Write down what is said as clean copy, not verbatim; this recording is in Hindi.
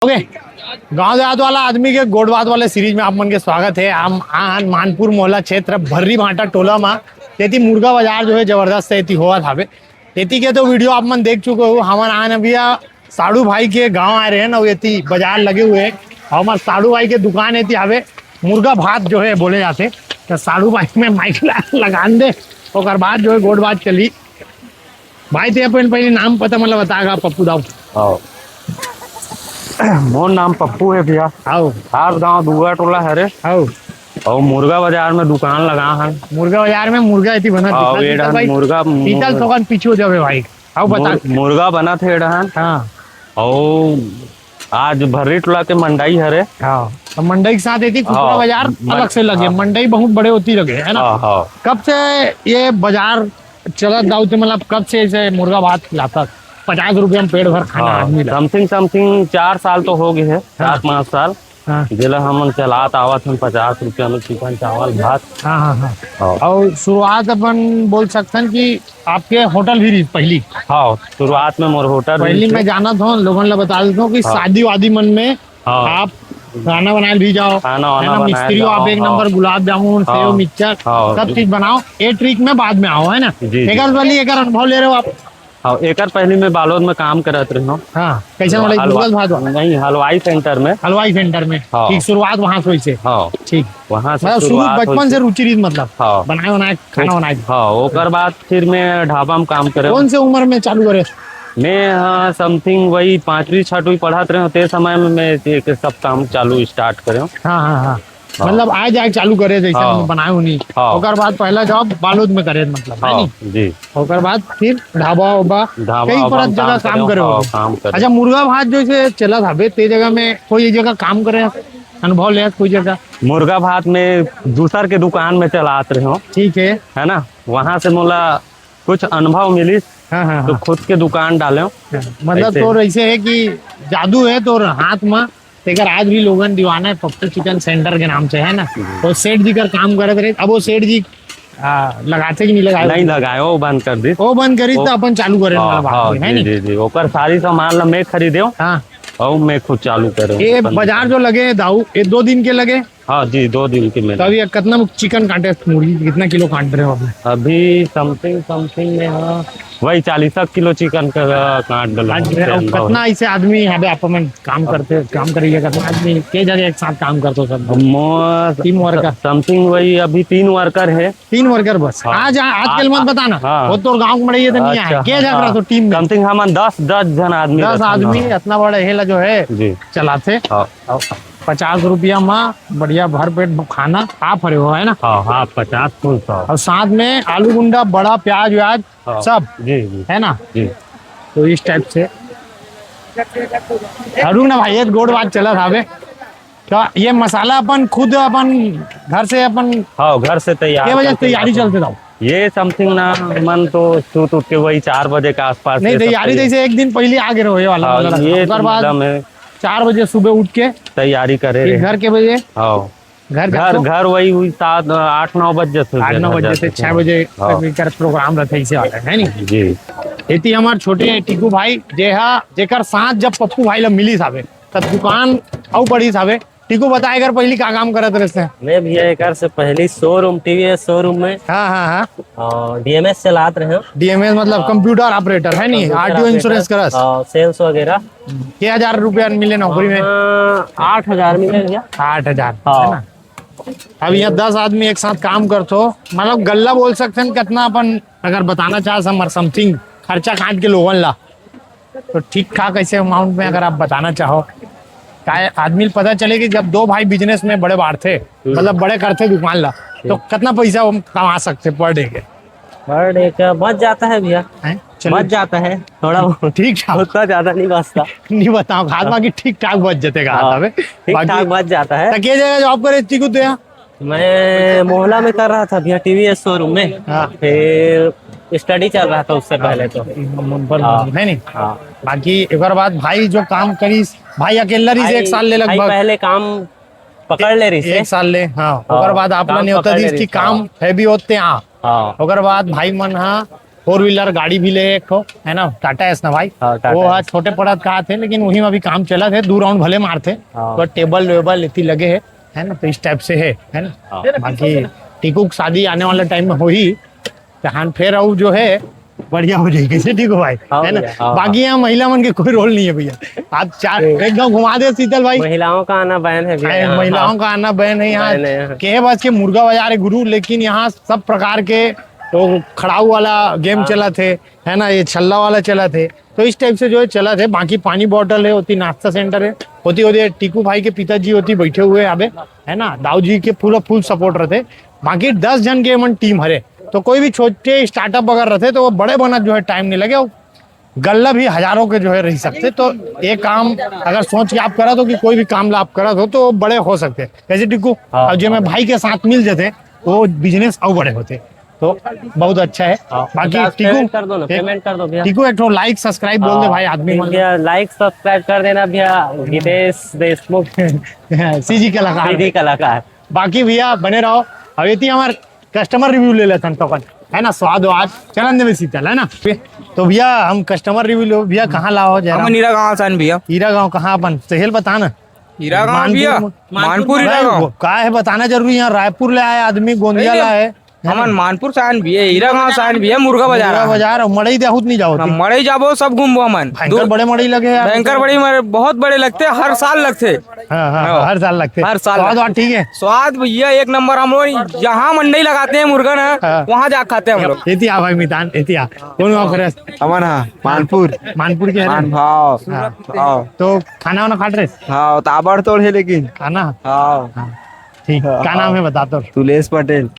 ओके। गांव देहात वाला आदमी के गोड़ बात वाले सीरीज में आप मन के स्वागत है। हम आन मानपुर मोहल्ला क्षेत्र भर्री भाटा टोला में तेती मुर्गा बाजार जो है जबरदस्त तेती होत हावे। तेती के तो वीडियो आप मन देख चुके हो। हमारे आन अभी साड़ू भाई के गांव आ रहे हैं ना, ये बाजार लगे हुए हैं। हमारे साड़ू भाई के दुकान है हावे मुर्गा भात जो है बोले जाते। तो साड़ू भाई में माइक लगा दे और बाद जो है गोड़ बात चली। भाई ते अपन पहले नाम पता मतलब बताएगा पप्पू दाऊ। मोर नाम पप्पू है भैया। आओ आप गाँव दुआ टोला है रे। आओ और मुर्गा बाजार में दुकान लगा है। मुर्गा बाजार में मुर्गा इतनी बना मुर्गा पीतल दुकान पीछे जावे भाई। आओ बता मुर्गा बना थे रहन। हाँ और आज भर्री टोला के मंडाई है रे। हाँ तो मंडई के साथ थी खुदरा बाजार अलग से लगे। मंडई बहुत बड़े होती लगे है ना। कब से ये बाजार चला दाऊ थे मतलब कब से इसे मुर्गा भात खिलाता? 50 रुपये में पेट भर खाना आदमी समथिंग 4 साल तो हो गए है। 4-5 साल जिला हम चलात आवत हम 50 रुपया में चिकन चावल भात। हाँ हाँ हाँ। और शुरुआत अपन बोल सकते हैं कि आपके होटल भी पहली। हाँ शुरुआत में मोर होटल पहली मैं जाना था लोगों ने बता देता हूँ कि शादी वादी मन में आप खाना बनाए भी जाओ। खाना मिस्त्री आप एक number gulab jamun save mixture सब चीज बनाओ। ए ट्रिक में बाद में आओ है ना। एक अनुभव ले रहे हो आप? हाँ एक पहले में बालोद में काम करत रहे हो। हाँ कैसे नहीं हलवाई सेंटर में। हलवाई सेंटर में ठीक शुरुआत वहाँ से हुई से। हाँ ठीक वहाँ से शुरू बचपन से रुचि रही मतलब। हाँ बनाए खाना बनाए। हाँ ओकर बाद फिर मैं ढाबा में काम करे। कौन से उम्र में चालू करे? मैं हाँ समथिंग वही 5वीं 6वीं पढ़ाते रहे ते समय में मैं सब काम चालू स्टार्ट करे। हाँ हाँ हाँ मतलब आज जाए चालू करे जैसे बनाए उन्हीं। ओकर बाद पहला जॉब बालोद में करे मतलब है नहीं जी। ओकर बाद फिर ढाबा उबा कई परत जगह काम करे। अच्छा मुर्गा भात जो से चला था ते जगह में कोई जगह काम करे अनुभव ले कोई जगह? मुर्गा भात में दूसर के दुकान में चलाते रहे हो। ठीक है ना वहाँ से मोला कुछ अनुभव मिली। हाँ, तो खुद के दुकान डाले मतलब तो ऐसे है कि जादू है तो हाथ में तेकर आज भी लोगन दीवाना है पप्पू चिकन सेंटर के नाम से है ना। तो सेठ जी का काम करते रहे। अब वो सेठ जी लगाते कि नहीं लगाए? नहीं लगाए वो बंद कर दी। वो बंद करी तो अपन चालू करे है जी ओकर सारी सामान मैं खरीदे और मैं खुद चालू करे। ये बाजार जो लगे दाऊ ये 2 दिन के लगे? हाँ जी 2 दिन के। तो अभी कितना चिकन काटे मुर्गी कितना किलो काट रहे हो अभी समथिंग में हाँ वही 40 किलो चिकन का काट डाला। कितना ऐसे आदमी यहाँ पे आप काम करिए कितना आदमी के जगह एक साथ काम करते हो? सब 3 वर्कर समथिंग वही अभी 3 वर्कर है। 3 वर्कर बस? आज कल मत बताना वो तो गाँव में तो नहीं है के जगह तो टीम समथिंग हम 10 जन आदमी 10 आदमी इतना बड़ा हेला जो है चलाते। 50 रुपया में बढ़िया भर पेट खाना आप रहे हो है ना। हाँ 50 फुल 100 और साथ में आलू गुंडा बड़ा प्याज व्याज सब जी है ना जी। तो इस टाइप से अरुण ना भाई एक गोड़ बात चला था तो ये मसाला अपन खुद अपन घर से अपन घर से तैयारी चलते था। ये समथिंग ना मन तो सूत उठ के वही 4 बजे के आसपास नहीं तैयारी जैसे एक दिन पहले आगे रहो ये वाला ये 4 बजे सुबह उठ के तैयारी करे घर के बजे घर वही 8-9 बजे से 8-9 बजे से 6 बजे तक प्रोग्राम रहते है नी जी। इतनी हमारे छोटे टीकू भाई जेकर साथ जब पप्पू भाई ला मिली साबे तब दुकान और बड़ी साबे। टीकू बताए कर पहली क्या काम करते रहते हैं? मैं भैया एक से पहली शोरूम टीवीएस शोरूम में हाँ डीएमएस चलात रहे हैं। डीएमएस मतलब कंप्यूटर ऑपरेटर है नहीं? आरटीओ इंश्योरेंस करस सेल्स वगैरह। 1000 रुपया मिले नौकरी में? 8000 मिले भैया। 8000 है ना। अब यहाँ 10 आदमी एक साथ काम करते हो मतलब गल्ला बोल सकते हैं कितना अपन अगर बताना चाह समथिंग खर्चा काट के लोगन ला तो ठीक ठाक ऐसे अमाउंट में अगर आप बताना चाहो आदमी पता चले कि जब 2 भाई बिजनेस में बड़े बाढ़ थे मतलब बड़े करते दुकान ला तो कितना पैसा कमा सकते पर डे का बच जाता है भैया। बच जाता है थोड़ा ठीक ठाक उतना ज्यादा नहीं बचता नहीं बताओ खास बाकी ठीक ठाक बच जाते ठीक ठाक बच जाता है। क्या जगह जॉब करे टीकू तो यहाँ? मैं मोहल्ला में कर रहा था भैया टीवीएस शोरूम में। फिर स्टडी चल रहा था उससे पहले तो है नहीं। बाकी एक बार भाई जो काम करी भाई अकेला रही 1 साल ले लगभग पहले काम पकड़ ले रही 1 साल ले। हाँ ओकर बाद आप नहीं होता थी कि काम हैवी होते हैं। ओकर बाद भाई मन फोर व्हीलर गाड़ी भी ले एक ठो है ना, टाटा एस ना भाई। हाँ, टाटा वो एस। आज छोटे पड़त कहा थे, लेकिन वही में अभी काम चला थे, 2 राउंड भले मारते हाँ। तो टेबल वेबल इतनी लगे है ना, तो इस टाइप से है ना। हाँ। बाकी टीकू की शादी आने वाले टाइम में हो ही, तहान फिर अब जो है बढ़िया हो जाएगी कैसे टीकू भाई, हाँ है ना। भैया, हाँ, बाकी यहाँ महिला मन के कोई रोल नहीं है भैया। आप चार एक गाँव घुमा दे शीतल भाई। महिलाओं का आना बैन है भैया यहाँ। महिलाओं का आना बैन है यहाँ। बैन है यहाँ। के बस के मुर्गा बाजार है गुरु, लेकिन यहाँ सब प्रकार के तो खड़ाऊ वाला गेम चला थे, है ना, ये छल्ला वाला चला थे, तो इस टाइप से जो है चला थे। बाकी पानी बॉटल है, होती नाश्ता सेंटर है, होती टीकू भाई के पिताजी होती बैठे हुए आबे, है ना, दाऊ जी के फुल सपोर्ट रहते। बाकी 10 जन के मन टीम हरे, तो कोई भी छोटे स्टार्टअप अगर रहते तो वो बड़े बना जो है टाइम नहीं लगे, वो गल्ला भी हजारों के जो है रह सकते। तो ये काम अगर सोच के आप करा तो कि कोई भी काम ला आप करा तो बड़े हो सकते हैं कैसे टीकू। हाँ। अब जो मैं भाई के साथ मिल जाते वो बिजनेस और बड़े होते, तो बहुत अच्छा है। बाकी पेमेंट कर दो ना, पेमेंट कर दो भैया। टीकू एक ठो लाइक सब्सक्राइब बोल दे भाई आदमी मन। भैया लाइक सब्सक्राइब कर देना भैया, गितेश देशमुख सीजी कलाकार। सीधी कलाकार। बाकी भैया बने रहो। अब ये हमारे कस्टमर रिव्यू ले लेते हैं तो है ना, स्वाद आज चलन में शीतल है ना। तो भैया हम कस्टमर रिव्यू लो भैया, कहाँ लाओ जरा। हम हीरा गाँव सान भैया। हीरा गाँव कहाँ अपन सहेल बता ना। हीरा गाँव भैया, मानपुर हीरा गाँव। का है बताना जरूरी, यहाँ रायपुर ले आए आदमी, गोंदिया नहीं, ला है, हमन मानपुर सान भी है, हीरा गाँव सान भी है, मुर्गा बाजार मुर्गा बाजार और मड़ई देहूत नहीं जाओ। मड़ई जाबो सब घूमबो हमन। भयंकर बड़े मड़ई लगे यार। भयंकर बड़ी बहुत बड़े लगते, हर साल लगते। हाँ, हर साल लगते, हर साल स्वाद वाद ठीक है। स्वाद भैया एक नंबर। हम लोग जहाँ मंडई लगाते हैं मुर्गा ना, हाँ। वहाँ जा खाते हैं हम लोग। एतिया भाई मितान एतिया कौन गाँव खरे अमन हाँ मानपुर मानपुर के है मान ना? भाव हाँ। हाँ तो खाना वाना खाट रहे हाँ ताबड़तोड़ है लेकिन खाना। हाँ ठीक, क्या नाम है बता तो। तुलेश पटेल।